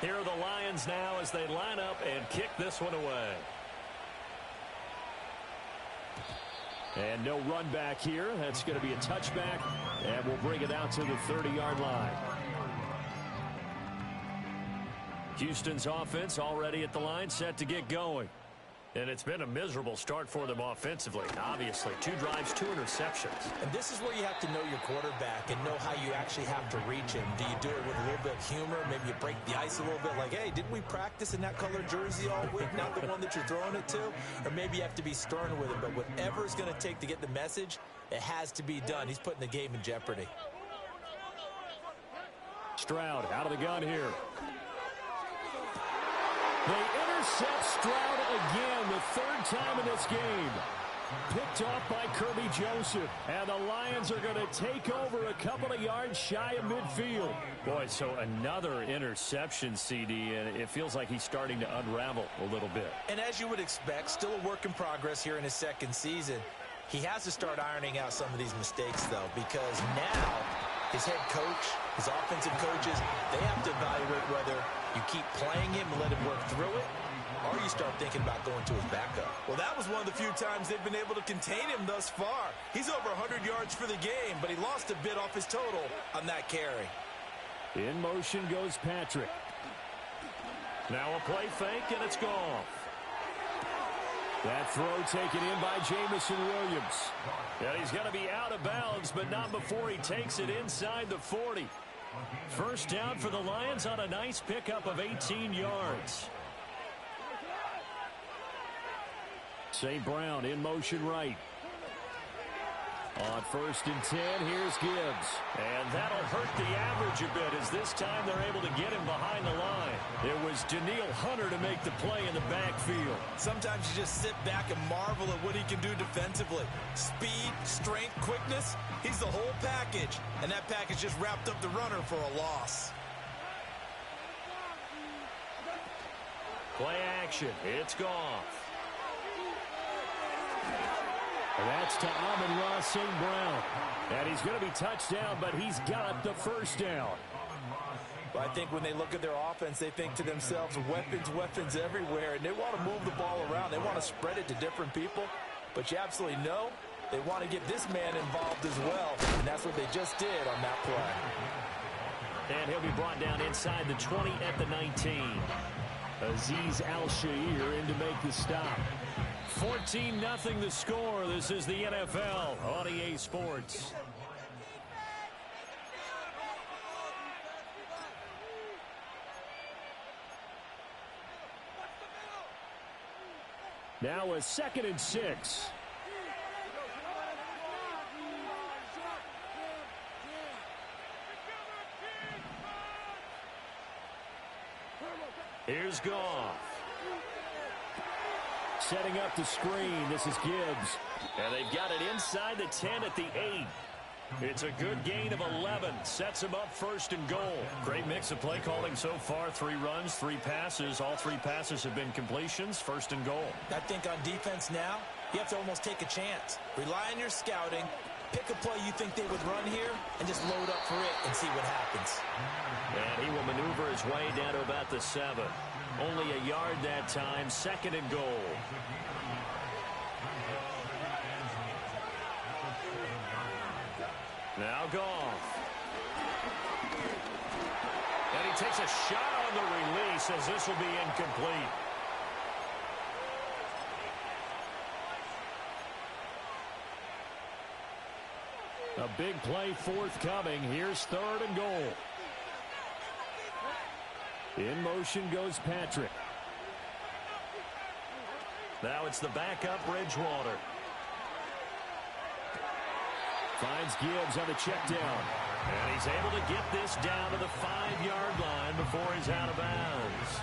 Here are the Lions now as they line up and kick this one away. And no run back here. That's going to be a touchback, and we'll bring it out to the 30-yard line. Houston's offense already at the line, set to get going. And it's been a miserable start for them offensively. Obviously, 2 drives, 2 interceptions. And this is where you have to know your quarterback and know how you actually have to reach him. Do you do it with a little bit of humor? Maybe you break the ice a little bit like, hey, didn't we practice in that colored jersey all week, not the one that you're throwing it to? Or maybe you have to be stern with him. But whatever it's going to take to get the message, it has to be done. He's putting the game in jeopardy. Stroud out of the gun here. They intercept Stroud again, the 3rd time in this game. Picked off by Kirby Joseph. And the Lions are going to take over a couple of yards shy of midfield. Boy, so another interception, CD, and it feels like he's starting to unravel a little bit. And as you would expect, still a work in progress here in his 2nd season. He has to start ironing out some of these mistakes, though, because now his head coach, his offensive coaches, they have to evaluate whether you keep playing him and let him work through it, or you start thinking about going to his backup. Well, that was one of the few times they've been able to contain him thus far. He's over 100 yards for the game, but he lost a bit off his total on that carry. In motion goes Patrick. Now a play fake, and it's gone. That throw taken in by Jamison Williams. And he's going to be out of bounds, but not before he takes it inside the 40. First down for the Lions on a nice pickup of 18 yards. St. Brown in motion right. On 1st and 10, here's Gibbs. And that'll hurt the average a bit as this time they're able to get him behind the line. It was Daniil Hunter to make the play in the backfield. Sometimes you just sit back and marvel at what he can do defensively. Speed, strength, quickness, he's the whole package. And that package just wrapped up the runner for a loss. Play action. It's gone. And that's to Amon-Ra St. Brown. And he's going to be touched down, but he's got the first down. Well, I think when they look at their offense, they think to themselves, weapons, weapons everywhere. And they want to move the ball around. They want to spread it to different people. But you absolutely know they want to get this man involved as well. And that's what they just did on that play. And he'll be brought down inside the 20 at the 19. Azeez Al-Shaair in to make the stop. 14-0 the score. This is the NFL on EA Sports. Now a 2nd and 6. Here's Goff. Setting up the screen. This is Gibbs. And they've got it inside the 10 at the 8. It's a good gain of 11. Sets him up 1st and goal. Great mix of play calling so far. 3 runs, 3 passes. All 3 passes have been completions. 1st and goal. I think on defense now, you have to almost take a chance. Rely on your scouting. Pick a play you think they would run here and just load up for it and see what happens. And he will maneuver his way down to about the 7. Only a yard that time. 2nd and goal. Now Goff. And he takes a shot on the release as this will be incomplete. A big play forthcoming. Here's 3rd and goal. In motion goes Patrick. Now it's the backup Bridgewater. Finds Gibbs on the check down. And he's able to get this down to the 5-yard line before he's out of bounds.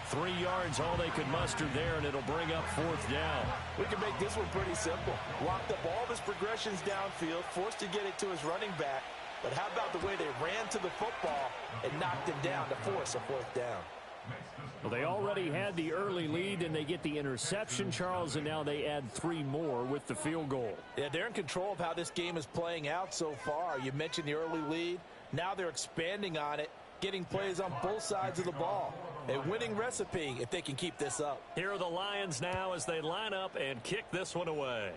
3 yards all they could muster there, and it'll bring up 4th down. We can make this one pretty simple. Locked up all of his progressions downfield, forced to get it to his running back. But how about the way they ran to the football and knocked him down to force a 4th down? Well, they already had the early lead, and they get the interception, Charles, and now they add 3 more with the field goal. Yeah, they're in control of how this game is playing out so far. You mentioned the early lead. Now they're expanding on it, getting plays on both sides of the ball. A winning recipe if they can keep this up. Here are the Lions now as they line up and kick this one away.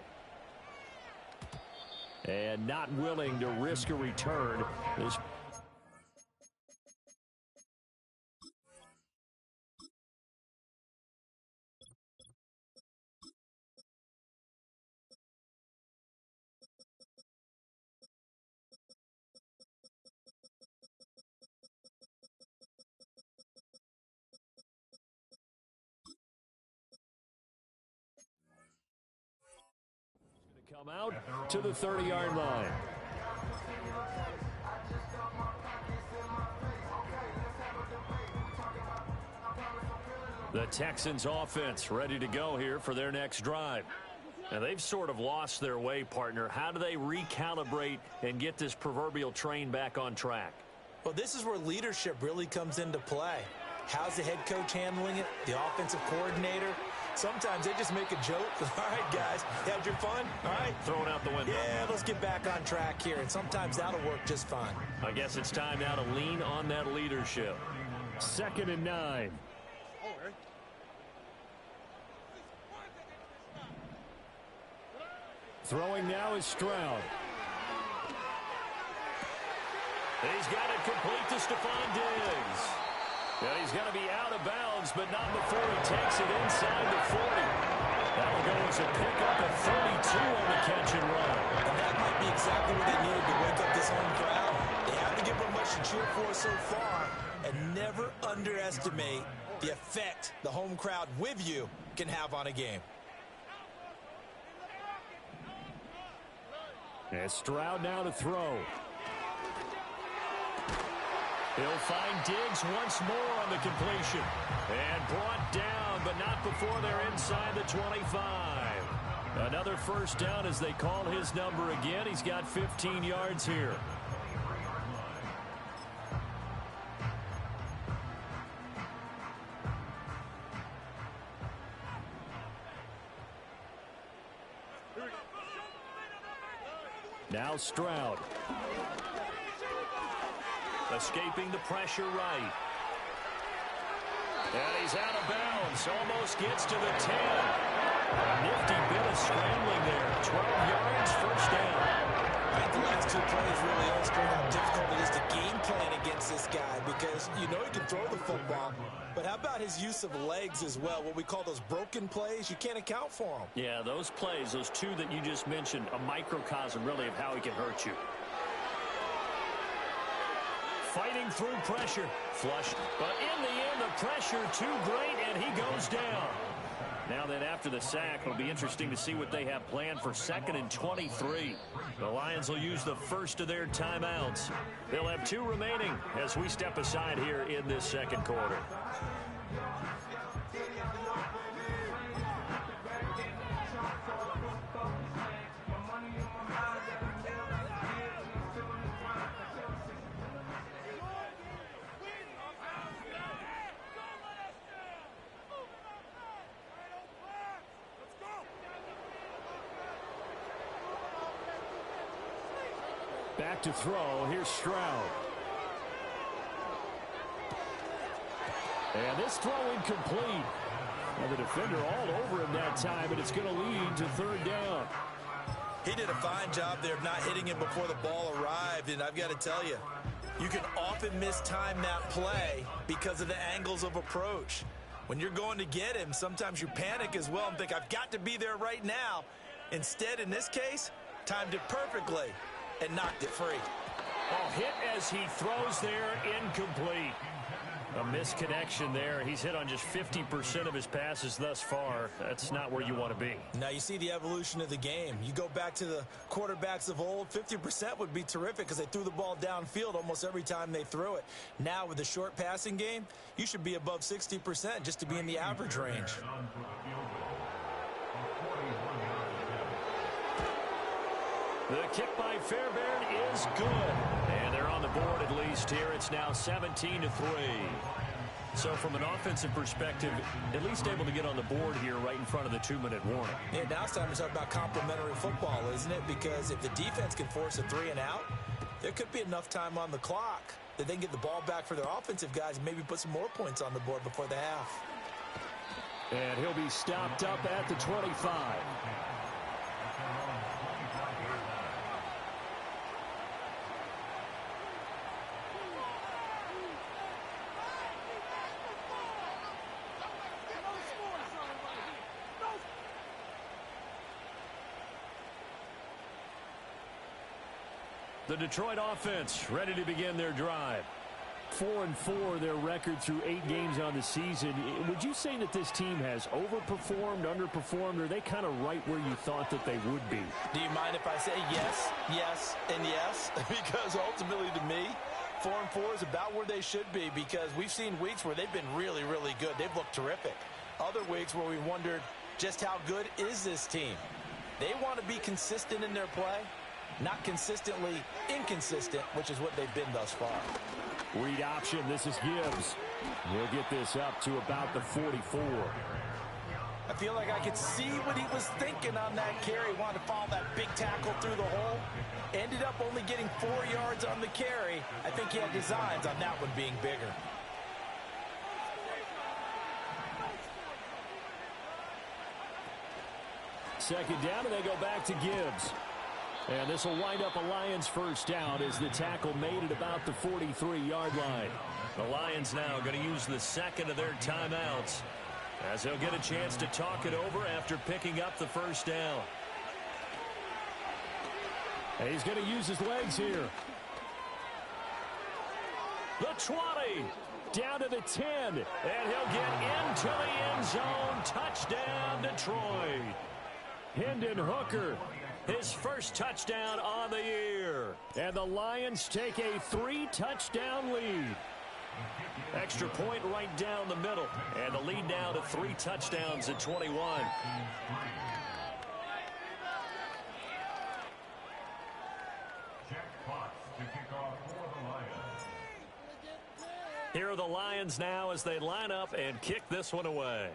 And not willing to risk a return. This come out to the 30-yard line. The Texans offense ready to go here for their next drive. Now they've sort of lost their way, partner. How do they recalibrate and get this proverbial train back on track? Well, this is where leadership really comes into play. How's the head coach handling it? The offensive coordinator? Sometimes they just make a joke. All right, guys, had your fun? All right. Throw it out the window. Yeah, let's get back on track here. And sometimes that'll work just fine. I guess it's time now to lean on that leadership. 2nd and 9. Throwing now is Stroud. He's got it complete to Stephon Diggs. And he's going to be out of bounds, but not before he takes it inside the 40. That'll go as a pickup at 32 on the catch and run. And that might be exactly what they needed to wake up this home crowd. They haven't given them much to cheer for so far. And never underestimate the effect the home crowd with you can have on a game. And Stroud now to throw. He'll find Diggs once more on the completion. And brought down, but not before they're inside the 25. Another first down as they call his number again. He's got 15 yards here. Now Stroud. Escaping the pressure right. And he's out of bounds. Almost gets to the 10. A nifty bit of scrambling there. 12 yards, first down. I think the last two plays really illustrate how difficult it is to game plan against this guy because you know he can throw the football. But how about his use of legs as well? What we call those broken plays, you can't account for them. Yeah, those plays, those two that you just mentioned, a microcosm really of how he can hurt you. Fighting through pressure. Flush. But in the end, the pressure too great, and he goes down. Now then, after the sack, it'll be interesting to see what they have planned for 2nd and 23. The Lions will use the first of their timeouts. They'll have 2 remaining as we step aside here in this second quarter. Back to throw. Here's Stroud. And this throw incomplete. And the defender all over him that time, and it's going to lead to 3rd down. He did a fine job there of not hitting him before the ball arrived, and I've got to tell you, you can often mistime that play because of the angles of approach. When you're going to get him, sometimes you panic as well and think, I've got to be there right now. Instead, in this case, timed it perfectly and knocked it free. A hit as he throws there, incomplete. A misconnection there. He's hit on just 50% of his passes thus far. That's not where you want to be. Now you see the evolution of the game. You go back to the quarterbacks of old, 50% would be terrific because they threw the ball downfield almost every time they threw it. Now with the short passing game, you should be above 60% just to be in the average range. The kick by Fairbairn is good. And they're on the board at least here. It's now 17-3. So from an offensive perspective, at least able to get on the board here right in front of the 2-minute warning. Yeah, now it's time to talk about complementary football, isn't it? Because if the defense can force a 3 and out, there could be enough time on the clock that they can get the ball back for their offensive guys and maybe put some more points on the board before the half. And he'll be stopped up at the 25. The Detroit offense ready to begin their drive. 4-4 their record through 8 games on the season. Would you say that this team has overperformed, underperformed, or are they kind of right where you thought that they would be? Do you mind if I say yes, yes, and yes? Because ultimately to me, 4-4 is about where they should be, because we've seen weeks where they've been really, really good. They've looked terrific. Other weeks where we wondered just how good is this team. They want to be consistent in their play, not consistently inconsistent, which is what they've been thus far. Read option. This is Gibbs. He'll get this up to about the 44. I feel like I could see what he was thinking on that carry. Wanted to follow that big tackle through the hole. Ended up only getting 4 yards on the carry. I think he had designs on that one being bigger. Second down, and they go back to Gibbs. And this will wind up a Lions first down as the tackle made at about the 43-yard line. The Lions now going to use the second of their timeouts as they'll get a chance to talk it over after picking up the first down. And he's going to use his legs here. The 20, down to the 10, and he'll get into the end zone. Touchdown, Detroit. Hendon Hooker, his first touchdown on the year. And the Lions take a 3-touchdown lead. Extra point right down the middle. And the lead now to 3 touchdowns at 21. Here are the Lions now as they line up and kick this one away.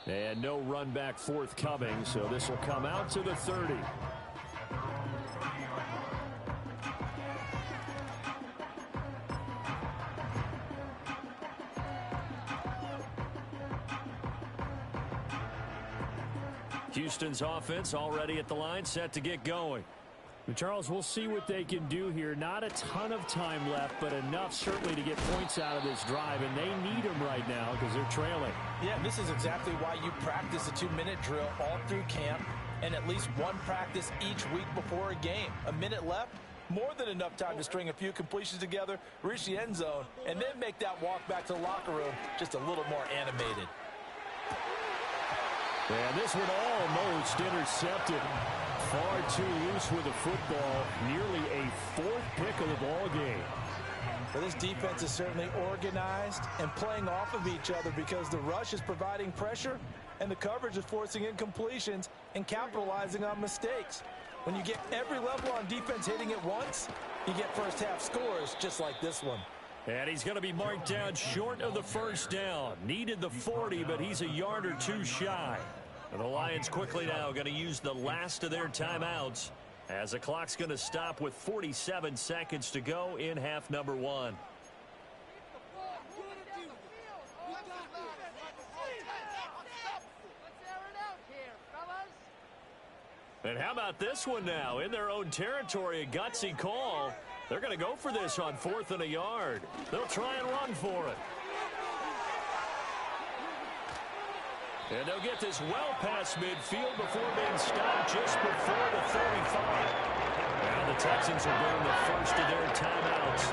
And no run back forthcoming, so this will come out to the 30. Houston's offense already at the line, set to get going. Charles, we'll see what they can do here. Not a ton of time left, but enough certainly to get points out of this drive, and they need them right now because they're trailing. Yeah, this is exactly why you practice a 2-minute drill all through camp and at least one practice each week before a game. A minute left, more than enough time to string a few completions together, reach the end zone, and then make that walk back to the locker room just a little more animated. And this one almost intercepted. Far too loose with the football. Nearly a 4th pick of the ball game. Well, this defense is certainly organized and playing off of each other because the rush is providing pressure and the coverage is forcing incompletions and capitalizing on mistakes. When you get every level on defense hitting at once, you get first half scores just like this one. And he's going to be marked down short of the first down. Needed the 40, but he's a yard or 2 shy. And the Lions quickly now going to use the last of their timeouts as the clock's going to stop with 47 seconds to go in half number 1. And how about this one now? In their own territory, a gutsy call. They're going to go for this on 4th and a yard. They'll try and run for it. And they'll get this well past midfield before being stopped just before the 35. Now the Texans will burn the first of their timeouts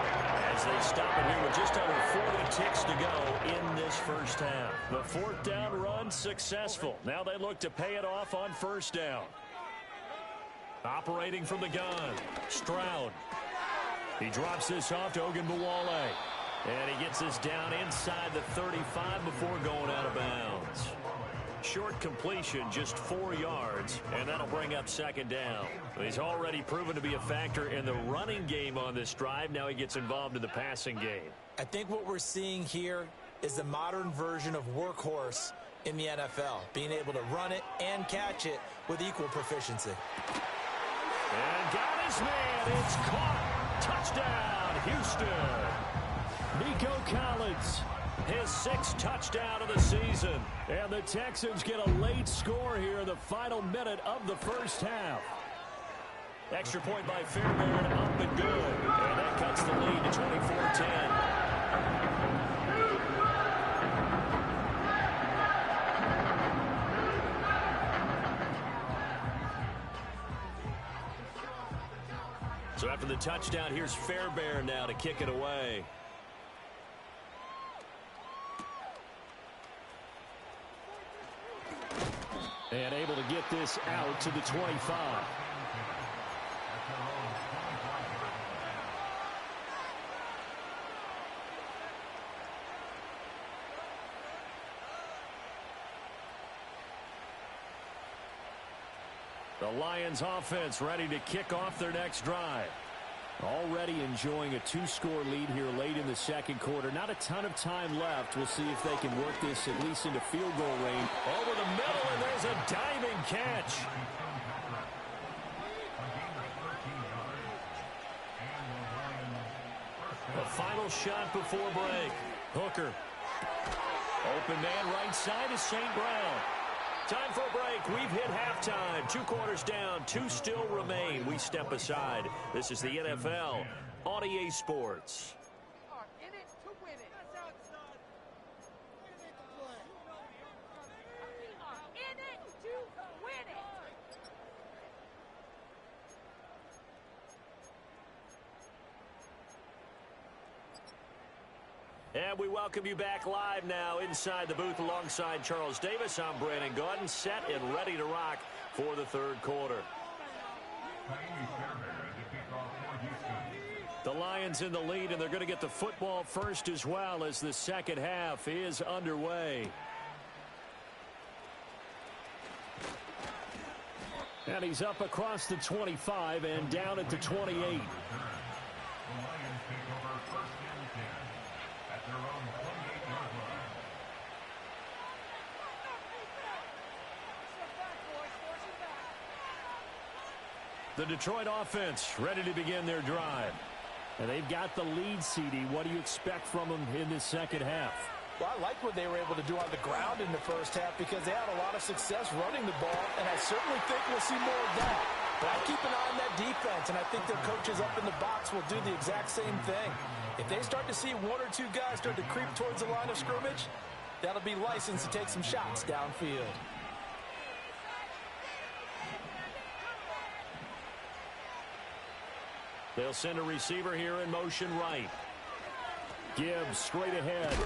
as they stop it here with just under 40 ticks to go in this first half. The 4th down run successful. Now they look to pay it off on first down. Operating from the gun, Stroud. He drops this off to Ogunbowale. And he gets this down inside the 35 before going out of bounds. Short completion, just 4 yards, and that'll bring up second down. He's already proven to be a factor in the running game on this drive. Now he gets involved in the passing game. I think what we're seeing here is the modern version of workhorse in the NFL, being able to run it and catch it with equal proficiency. And got his man. It's caught. Touchdown, Houston. Nico Collins, his 6th touchdown of the season. And the Texans get a late score here in the final minute of the first half. Extra point by Fairbairn, up and good. And that cuts the lead to 24-10. So after the touchdown, here's Fairbairn now to kick it away. And able to get this out to the 25. The Lions offense ready to kick off their next drive. Already enjoying a 2-score lead here late in the second quarter. Not a ton of time left. We'll see if they can work this at least into field goal range. Over the middle, and there's a diving catch. The final shot before break. Hooker. Open man right side is St. Brown. Time for a break. We've hit halftime. 2 quarters down. 2 still remain. We step aside. This is the NFL on EA Sports. In it to win it. In it to win it. And we welcome you back live now inside the booth alongside Charles Davis. I'm Brandon Gaudin, set and ready to rock for the third quarter. The Lions in the lead, and they're going to get the football first as well as the second half is underway. And he's up across the 25 and down at the 28. The Detroit offense ready to begin their drive. And they've got the lead, CD. What do you expect from them in this second half? Well, I like what they were able to do on the ground in the first half because they had a lot of success running the ball, and I certainly think we'll see more of that. But I keep an eye on that defense, and I think their coaches up in the box will do the exact same thing. If they start to see 1 or 2 guys start to creep towards the line of scrimmage, that'll be licensed to take some shots downfield. They'll send a receiver here in motion right. Gibbs straight ahead.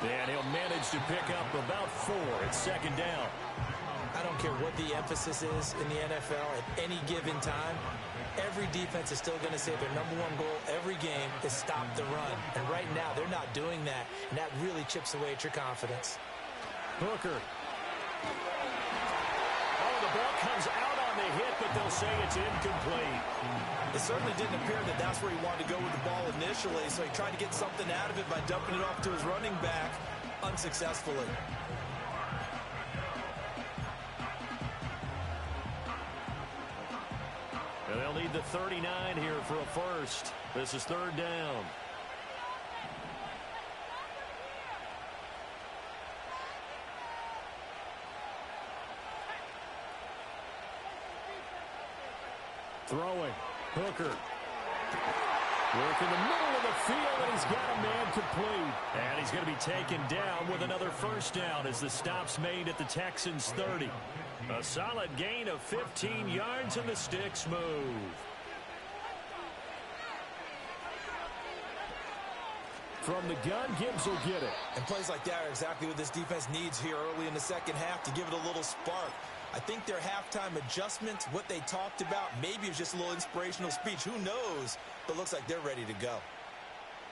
And he'll manage to pick up about 4. It's second down. I don't care what the emphasis is in the NFL at any given time. Every defense is still going to say their #1 goal every game is stop the run. And right now, they're not doing that. And that really chips away at your confidence. Hooker. Oh, the ball comes out on the hit, but they'll say it's incomplete. It certainly didn't appear that that's where he wanted to go with the ball initially, so he tried to get something out of it by dumping it off to his running back unsuccessfully. And they'll need the 39 here for a first. This is third down. Throwing. Hooker. Work in the middle of the field, and he's got a man complete. And he's going to be taken down with another first down as the stop's made at the Texans' 30. A solid gain of 15 yards, and the sticks move. From the gun, Gibbs will get it. And plays like that are exactly what this defense needs here early in the second half to give it a little spark. I think their halftime adjustment, what they talked about, maybe it's just a little inspirational speech. Who knows? But looks like they're ready to go.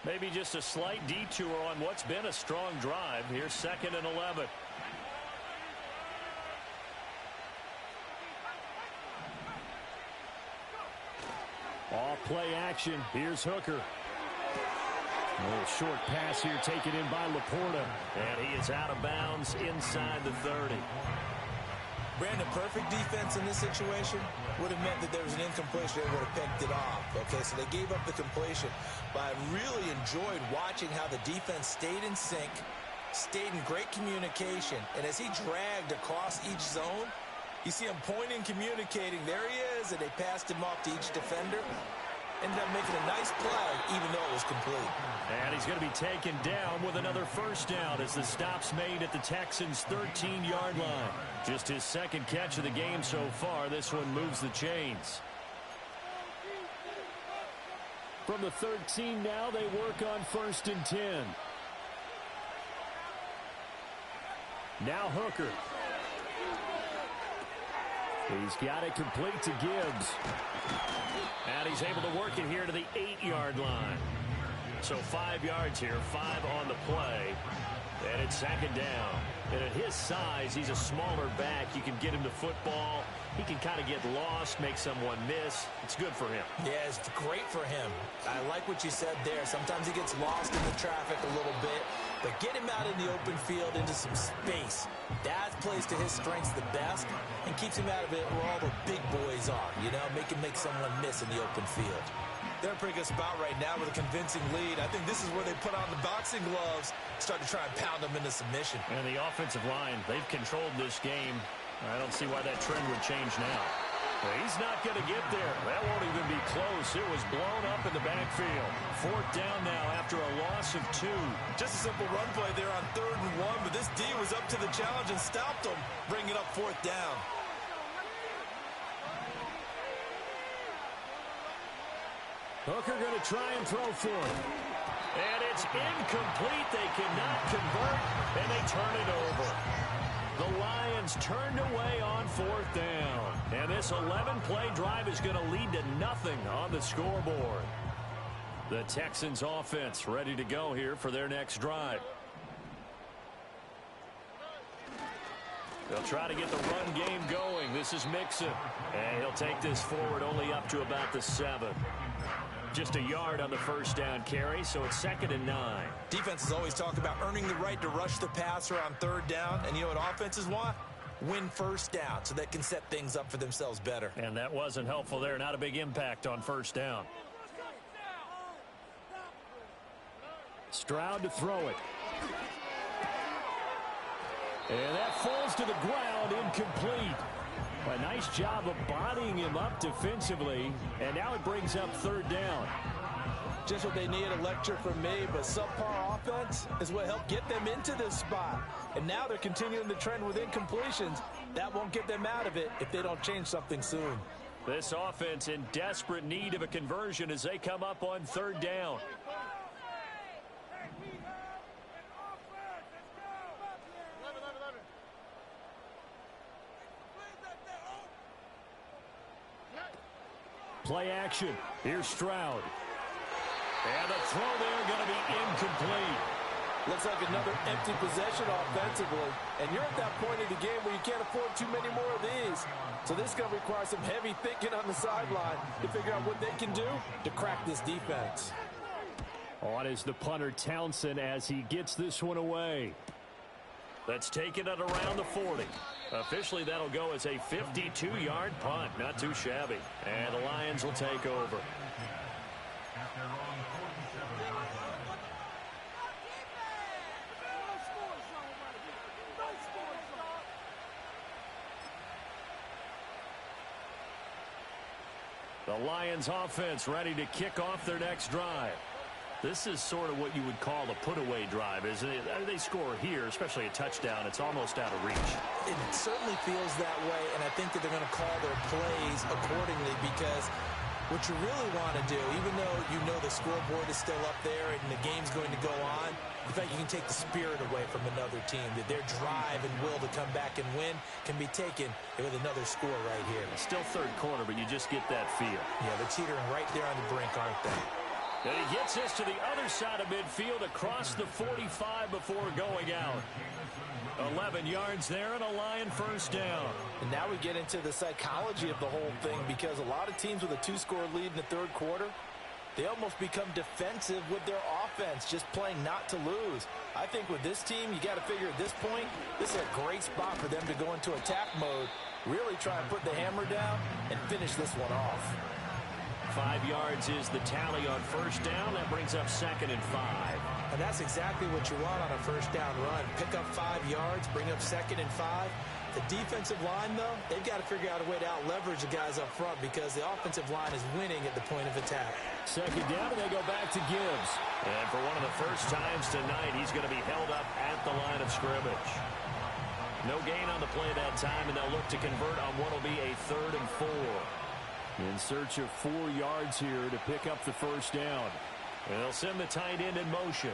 Maybe just a slight detour on what's been a strong drive. Here's 2nd and 11. Off play action. Here's Hooker. A little short pass here taken in by Laporta. And he is out of bounds inside the 30. Brandon, perfect defense in this situation would have meant that there was an incompletion. They would have picked it off. Okay, so they gave up the completion. But I really enjoyed watching how the defense stayed in sync, stayed in great communication. And as he dragged across each zone, you see him pointing, communicating. There he is, and they passed him off to each defender. Ended up making a nice play, even though it was complete. And he's going to be taken down with another first down as the stop's made at the Texans' 13-yard line. Just his second catch of the game so far. This one moves the chains. From the 13 now, they work on 1st and 10. Now Hooker. He's got it complete to Gibbs. And he's able to work it here to the 8-yard line. So 5 yards here, 5 on the play. And it's 2nd down. And at his size, he's a smaller back. You can get him the football. He can kind of get lost, make someone miss. It's good for him. Yeah, it's great for him. I like what you said there. Sometimes he gets lost in the traffic a little bit. But get him out in the open field into some space. That plays to his strengths the best and keeps him out of it where all the big boys are. You know, make someone miss in the open field. They're in a pretty good spot right now with a convincing lead. I think this is where they put on the boxing gloves, start to try and pound them into submission. And the offensive line, they've controlled this game. I don't see why that trend would change now. Well, he's not going to get there. That won't even be close. It was blown up in the backfield. 4th down now after a loss of 2. Just a simple run play there on 3rd and 1, but this D was up to the challenge and stopped him, bringing up 4th down. Hooker going to try and throw for it. And it's incomplete. They cannot convert, and they turn it over. The Lions turned away on 4th down. And this 11-play drive is going to lead to nothing on the scoreboard. The Texans offense ready to go here for their next drive. They'll try to get the run game going. This is Mixon. And he'll take this forward only up to about the 7. Just a yard on the first down carry, so it's 2nd and 9. Defenses always talk about earning the right to rush the passer on 3rd down. And you know what offenses want? Win 1st down so they can set things up for themselves better. And that wasn't helpful there. Not a big impact on 1st down. Stroud to throw it. And that falls to the ground, incomplete. A nice job of bodying him up defensively. And now it brings up 3rd down. Just what they need, a lecture from me, but subpar offense is what helped get them into this spot. And now they're continuing the trend with incompletions. That won't get them out of it if they don't change something soon. This offense in desperate need of a conversion as they come up on 3rd down. Play action. Here's Stroud. And the throw there going to be incomplete. Looks like another empty possession offensively. And you're at that point in the game where you can't afford too many more of these. So this is going to require some heavy thinking on the sideline to figure out what they can do to crack this defense. On is the punter Townsend as he gets this one away. Let's take it at around the 40. Officially, that'll go as a 52-yard punt. Not too shabby. And the Lions will take over. The Lions offense ready to kick off their next drive. This is sort of what you would call a put-away drive, isn't it? They score here, especially a touchdown. It's almost out of reach. It certainly feels that way, and I think that they're going to call their plays accordingly because what you really want to do, even though you know the scoreboard is still up there and the game's going to go on, the fact you can take the spirit away from another team, that their drive and will to come back and win can be taken with another score right here. Still 3rd quarter, but you just get that feel. Yeah, they're teetering right there on the brink, aren't they? And he gets this to the other side of midfield across the 45 before going out. 11 yards there and a Lion first down. And now we get into the psychology of the whole thing because a lot of teams with a 2-score lead in the 3rd quarter, They almost become defensive with their offense, just playing not to lose. I think with this team, you got to figure at this point, this is a great spot for them to go into attack mode, really try and put the hammer down and finish this one off. 5 yards is the tally on first down. That brings up 2nd and 5. And that's exactly what you want on a first down run. Pick up 5 yards, bring up 2nd and 5. The defensive line, though, they've got to figure out a way to out-leverage the guys up front because the offensive line is winning at the point of attack. 2nd down, and they go back to Gibbs. And for one of the first times tonight, he's going to be held up at the line of scrimmage. No gain on the play that time, and they'll look to convert on what will be a 3rd and 4. In search of 4 yards here to pick up the first down. And they'll send the tight end in motion.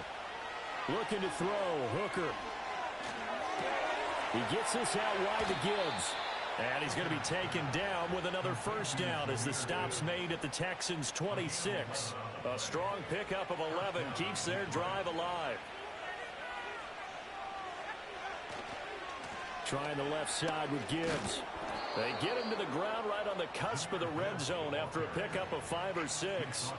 Looking to throw, Hooker. He gets this out wide to Gibbs. And he's going to be taken down with another first down as the stop's made at the Texans' 26. A strong pickup of 11 keeps their drive alive. Trying the left side with Gibbs. They get him to the ground right on the cusp of the red zone after a pickup of 5 or 6.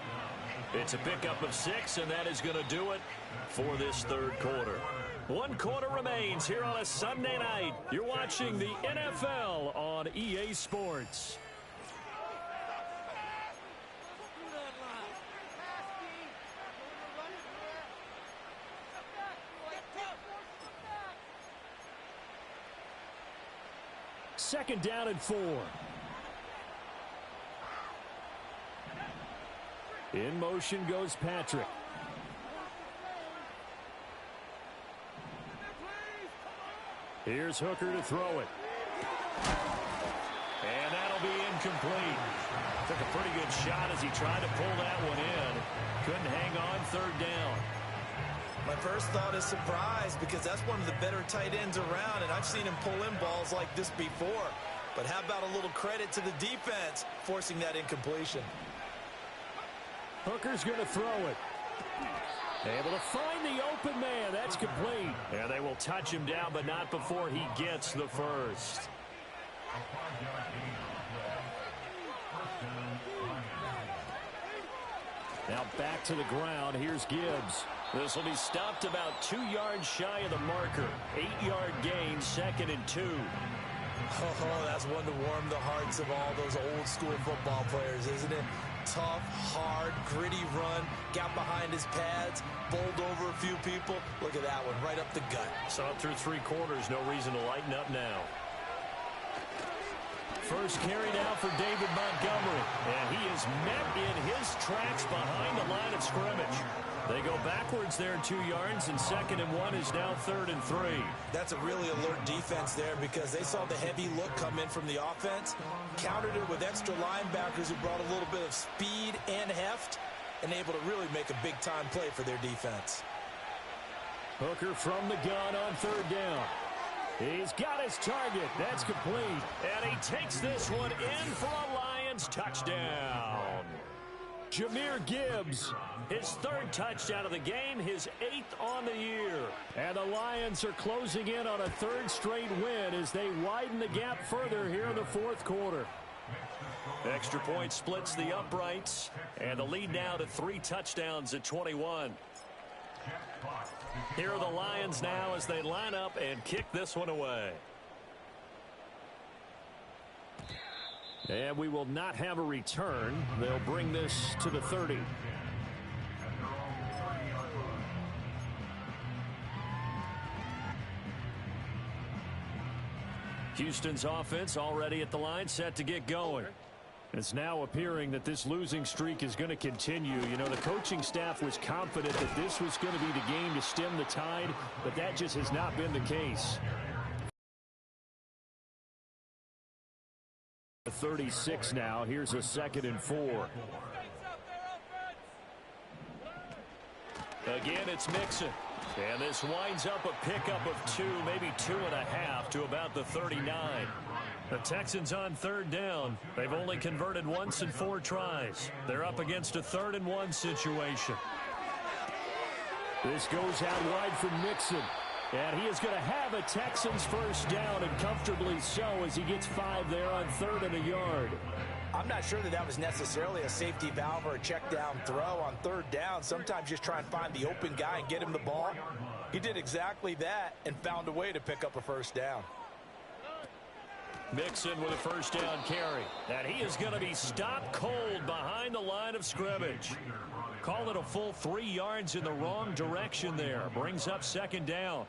It's a pickup of 6, and that is going to do it for this 3rd quarter. 1 quarter remains here on a Sunday night. You're watching the NFL on EA Sports. Second down and 4. In motion goes Patrick. Here's Hooker to throw it. And that'll be incomplete. Took a pretty good shot as he tried to pull that one in. Couldn't hang on 3rd down. My first thought is surprise because that's one of the better tight ends around, and I've seen him pull in balls like this before. But how about a little credit to the defense forcing that incompletion? Hooker's going to throw it. Able to find the open man. That's complete. And they will touch him down, but not before he gets the first. Now back to the ground. Here's Gibbs. This will be stopped about 2 yards shy of the marker. 8-yard gain, 2nd and 2. Oh, that's one to warm the hearts of all those old school football players, isn't it? Tough, hard, gritty run, got behind his pads, bowled over a few people. Look at that one, right up the gut. Saw it through 3 quarters, no reason to lighten up now. First carry now for David Montgomery, and he is met in his tracks behind the line of scrimmage. They go backwards there 2 yards, and 2nd and 1 is now 3rd and 3. That's a really alert defense there because they saw the heavy look come in from the offense, countered it with extra linebackers who brought a little bit of speed and heft, and able to really make a big-time play for their defense. Hooker from the gun on 3rd down. He's got his target. That's complete. And he takes this one in for a Lions touchdown. Jahmyr Gibbs, his 3rd touchdown of the game, his 8th on the year. And the Lions are closing in on a 3rd straight win as they widen the gap further here in the 4th quarter. Extra point splits the uprights, and the lead now to 3 touchdowns at 21. Here are the Lions now as they line up and kick this one away. And we will not have a return. They'll bring this to the 30. Houston's offense already at the line, set to get going. It's now appearing that this losing streak is going to continue. You know, the coaching staff was confident that this was going to be the game to stem the tide, but that just has not been the case. 36 now. Here's a 2nd and 4. Again, it's Mixon. And this winds up a pickup of 2, maybe 2.5 to about the 39. The Texans on 3rd down. They've only converted once in 4 tries. They're up against a 3rd and 1 situation. This goes out wide for Mixon. And he is going to have a Texans first down, and comfortably so, as he gets 5 there on 3rd and a yard. I'm not sure that was necessarily a safety valve or a check down throw on third down. Sometimes just try and find the open guy and get him the ball. He did exactly that and found a way to pick up a first down. Mixon with a first down carry. And he is going to be stopped cold behind the line of scrimmage. Call it a full 3 yards in the wrong direction there. Brings up second down.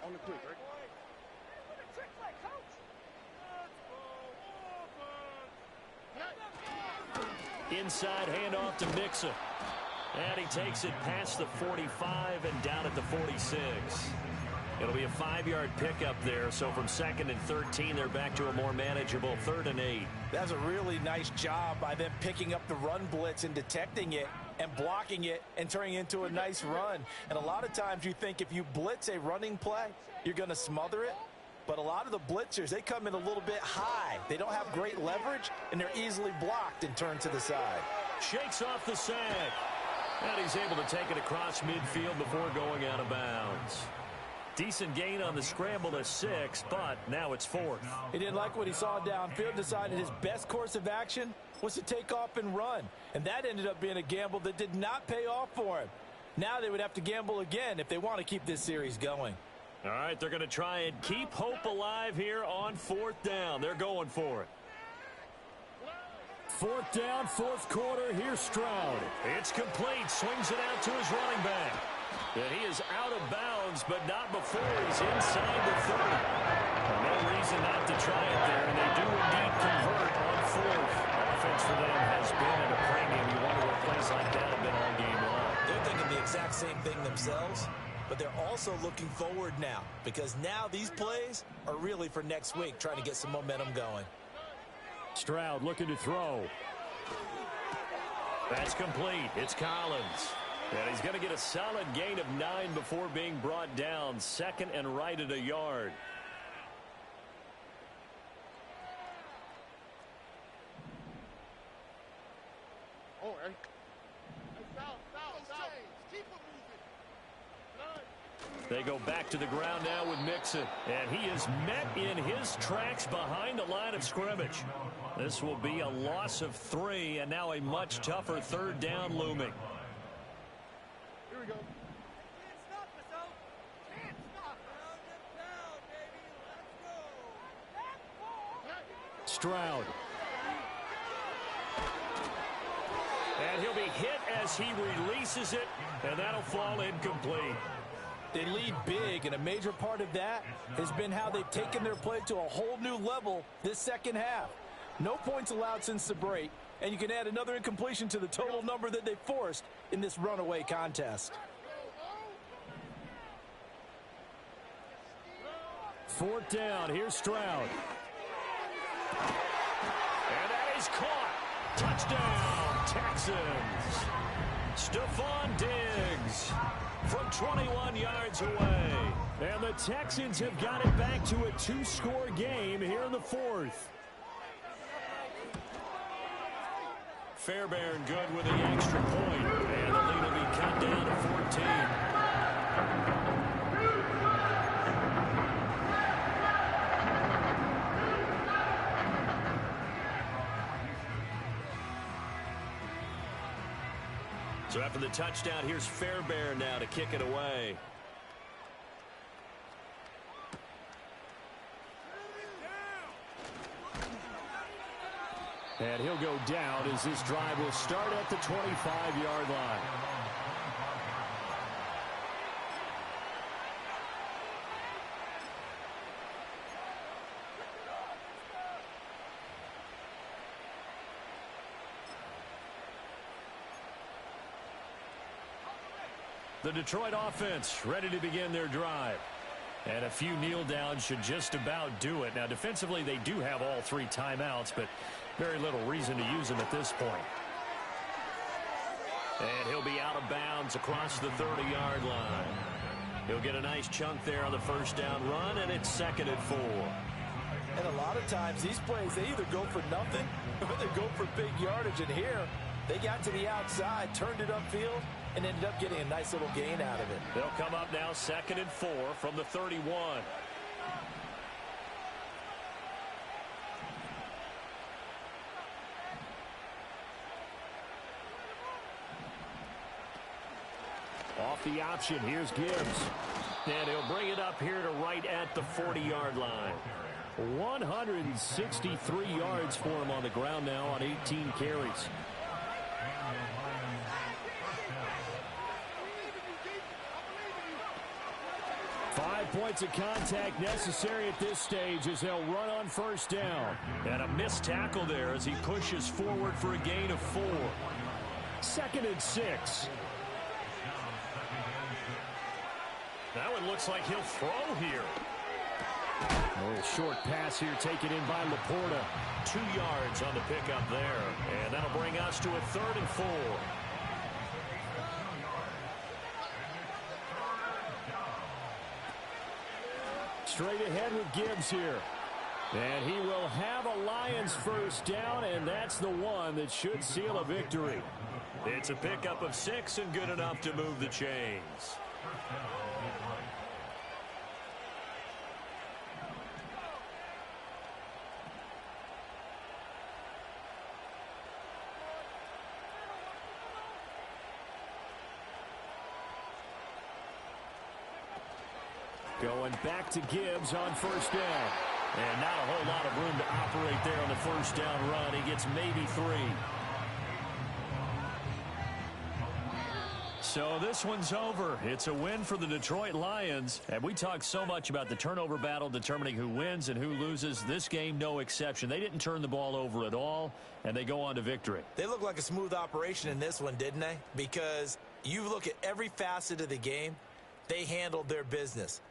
On the quick, right? Inside handoff to Mixon. And he takes it past the 45 and down at the 46. It'll be a 5-yard pickup there. So from 2nd and 13, they're back to a more manageable 3rd and 8. That's a really nice job by them picking up the run blitz and detecting it and blocking it and turning it into a nice run. And a lot of times you think if you blitz a running play, you're going to smother it. But a lot of the blitzers, they come in a little bit high. They don't have great leverage, and they're easily blocked and turned to the side. Shakes off the sag. And he's able to take it across midfield before going out of bounds. Decent gain on the scramble to 6, but now it's 4th. He didn't like what he saw downfield, decided his best course of action was to take off and run. And that ended up being a gamble that did not pay off for him. Now they would have to gamble again if they want to keep this series going. All right, they're going to try and keep hope alive here on 4th down. They're going for it. 4th down, 4th quarter. Here's Stroud. It's complete. Swings it out to his running back. And he is out of bounds, but not before he's inside the 30. No reason not to try it there, and they do indeed convert on 4th. Offense for them has been at a premium. You wonder what plays like that have been all game long. They're thinking the exact same thing themselves, but they're also looking forward now because now these plays are really for next week, trying to get some momentum going. Stroud looking to throw. That's complete. It's Collins. And he's going to get a solid gain of 9 before being brought down. 2nd and right at a yard. Oh, hey. Foul. Keep it moving. They go back to the ground now with Mixon. And he is met in his tracks behind the line of scrimmage. This will be a loss of 3, and now a much tougher 3rd down looming. Here we go. Can't stop us, though. Can't stop us. Down, baby. Let's go. Stroud. And he'll be hit as he releases it, and that'll fall incomplete. They lead big, and a major part of that has been how they've taken their play to a whole new level this second half. No points allowed since the break, and you can add another incompletion to the total number that they forced in this runaway contest. 4th down. Here's Stroud. And that is caught. Touchdown, Texans. Stephon Diggs from 21 yards away. And the Texans have got it back to a 2-score game here in the 4th. Fairbairn good with the extra point. And the lead will be cut down to 14. So after the touchdown, here's Fairbairn now to kick it away. And he'll go down as this drive will start at the 25-yard line. The Detroit offense ready to begin their drive. And a few kneel downs should just about do it. Now, defensively, they do have all 3 timeouts, but very little reason to use them at this point. And he'll be out of bounds across the 30-yard line. He'll get a nice chunk there on the first down run, and it's 2nd and 4. And a lot of times, these plays, they either go for nothing or they go for big yardage. And here, they got to the outside, turned it upfield, and ended up getting a nice little gain out of it. They'll come up now 2nd and 4 from the 31. off the option. Here's Gibbs. And he'll bring it up here to right at the 40-yard line. 163 yards for him on the ground now on 18 carries. Five points of contact necessary at this stage as they'll run on first down. And a missed tackle there as he pushes forward for a gain of 4. 2nd and 6. Now it looks like he'll throw here. A little short pass here taken in by Laporta. 2 yards on the pickup there. And that'll bring us to a 3rd and 4. Straight ahead with Gibbs here. And he will have a Lions first down, and that's the one that should seal a victory. It's a pickup of 6 and good enough to move the chains. Going back to Gibbs on first down. And not a whole lot of room to operate there on the first down run. He gets maybe 3. So this one's over. It's a win for the Detroit Lions. And we talked so much about the turnover battle determining who wins and who loses. This game, no exception. They didn't turn the ball over at all, and they go on to victory. They look like a smooth operation in this one, didn't they? Because you look at every facet of the game, they handled their business.